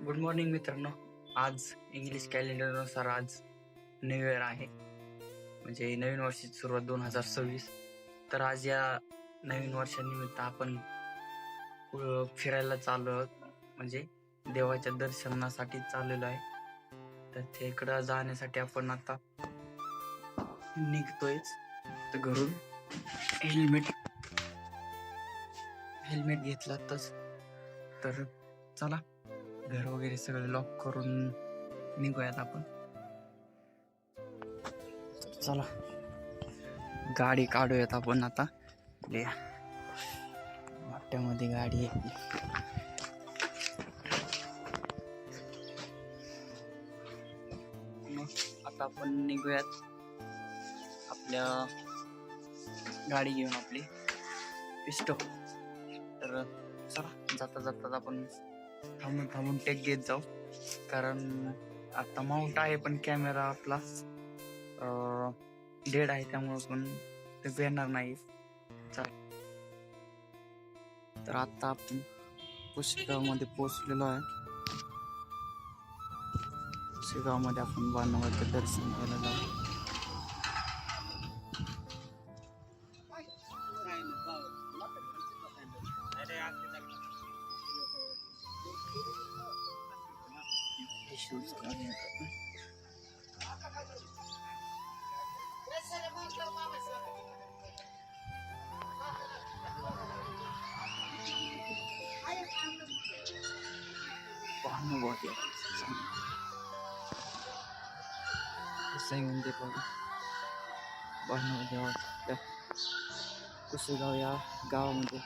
Good morning मित्रांनो. आज English कॅलेंडरनुसार आज न्यू इयर आहे, म्हणजे नवीन वर्षाची सुरुवात 2026. तर आज या नवीन वर्षानिमित्त आपण फिरायला चाललो आहोत, म्हणजे देवाच्या दर्शनासाठी चाललेलो आहे. तर तिकडं जाण्यासाठी आपण आता निघतोयच. तर घरून हेल्मेट घेतला तर चला घर वगैरे सगळं लॉक करून निघूयात आपण. चला गाडी काढूयात आपण आता. वाट्यामध्ये गाडी आहे. आता आपण निघूयात आपल्या गाडी घेऊन, आपली पिस्टो. तर चला जाता जाता आपण थांबून टेक घेत जाऊ, कारण आता माउंट आहे पण कॅमेरा आपला डेड आहे, त्यामुळे पण ते येणार नाही. तर आता आपण पुशेगाव मध्ये पोहोचलेलो आहे. पुशेगाव मध्ये आपण बाणवाचं दर्शन घ्यायला जाऊ. कुसेगाव या गावामध्ये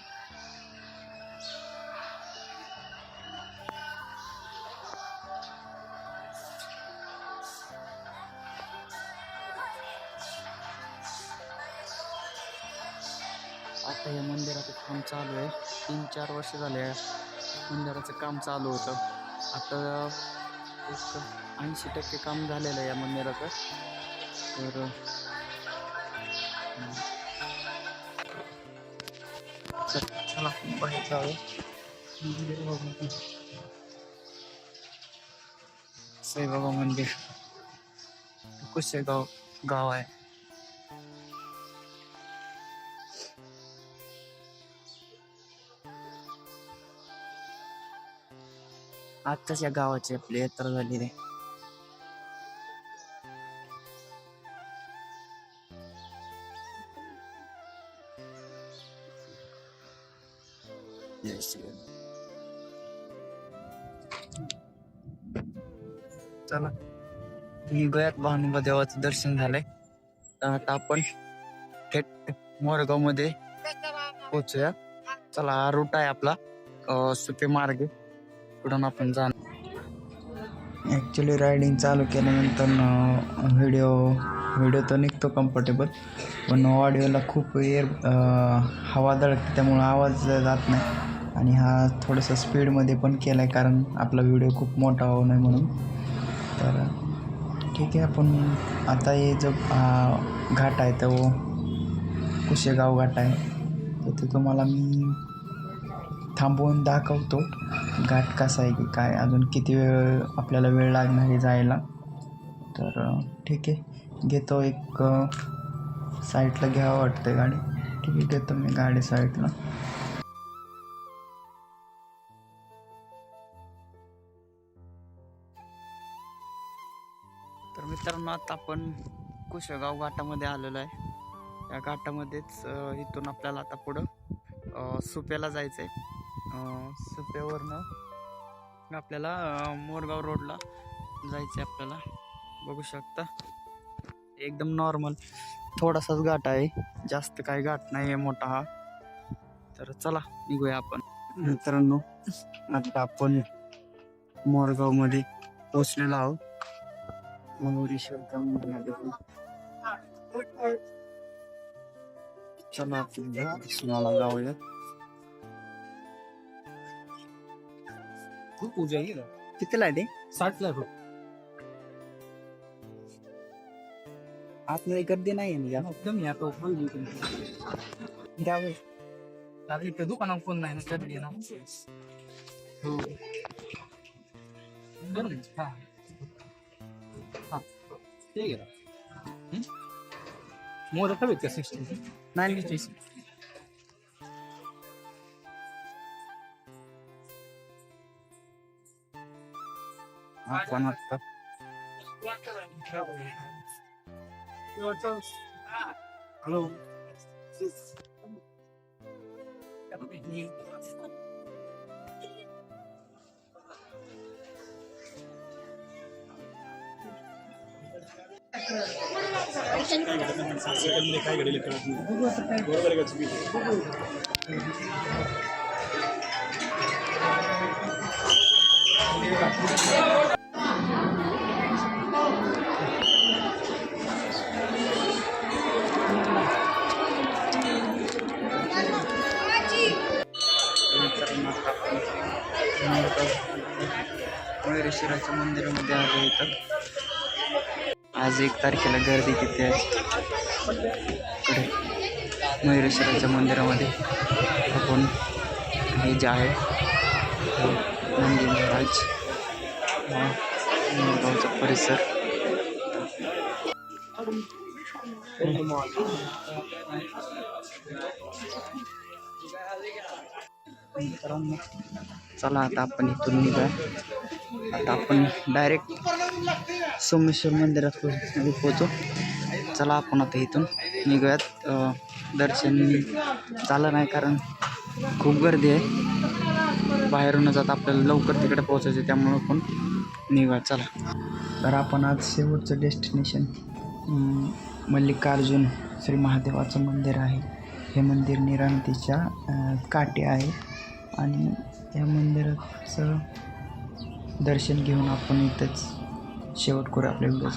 आता या मंदिराचं काम चालू आहे. 3-4 वर्ष झाले मंदिराचं काम चालू होतं. आता 80% काम झालेलं आहे या मंदिराचं. तर चला बाहेर जाऊया. साईबाबा मंदिर कुसेगाव गाव आहे. आत्ताच या गावाची आपली यात्रा झाली रे. चला निघूयात. भानुबा देवाचं दर्शन झालंय. तर आता आपण थेट मोरगाव मध्ये पोहोचूया. चला हा रूट आहे आपला सुपे मार्ग, कुठून आपण जाणार. ॲक्च्युली रायडिंग चालू केल्यानंतर व्हिडिओ तर निघतो कम्फर्टेबल, पण ऑडिओला खूप हवा दळते, त्यामुळं आवाज जात नाही. आणि हा थोडंसं स्पीडमध्ये पण केला आहे, कारण आपला व्हिडिओ खूप मोठा होऊ नये म्हणून. तर ठीक आहे, आपण आता हे जो घाट आहे तो कुशेगाव घाट आहे, तर ते तुम्हाला मी थांबवून दाखवतो घाट कसा आहे की काय, अजून किती आपल्याला वेळ लागणार आहे जायला. तर ठीक आहे, घेतो एक साईडला घ्यावं वाटतं गाडी. ठीक आहे, घेतो मी गाडी साईडला. तर मित्रांनो, आता आपण कुशेगाव घाटामध्ये आलेलो आहे. या घाटामध्येच इथून आपल्याला आता पुढं सुप्याला जायचं आहे. सुप्यावरनं आपल्याला मोरगाव रोडला जायचं आहे आपल्याला. बघू शकता एकदम नॉर्मल थोडासाच घाट आहे, जास्त काही घाट नाही आहे मोठा हा. तर चला निघूया आपण. मित्रांनो, आता आपण मोरगाव मध्ये पोहोचलेलो आहोत. चला आपण जाऊया. खूप पूजा आहे. कितीला आहे ते? 60 ला. आतमध्ये गर्दी नाही आहे कमी आता दुकानात कोण नाही ना, गर्दी ना. हो हां हां ठीक आहे. मोदक हवेत का 60? नाही आपण आता हॅलो. काय घडेल कळत नाही. बरोबर आहे का चुकीचं? मयुरेश्वराच्या मंदिरामध्ये आलो इथं. आज 1 तारखेला गर्दी किती आहे इकडे मयुरेश्वराच्या मंदिरामध्ये. आपण हे जे आहे नंदी महाराज गावचा परिसर. चला आता आपण इथून निघूया. आता आपण डायरेक्ट सोमेश्वर मंदिरात पोहोचू. चला आपण आता इथून निघूयात. दर्शन झालं नाही कारण खूप गर्दी आहे. बाहेरूनच आता आपल्याला लवकर तिकडे पोहोचायचं, त्यामुळं पण निघूया. चला. तर आपण आज शेवटचं डेस्टिनेशन मल्लिकार्जुन श्री महादेवाचं मंदिर आहे. हे मंदिर नीरा नदीच्या काठी आहे आणि या मंदिराचं दर्शन घेऊन आपण इथंच शेवट करू आपल्या व्हिडिओ.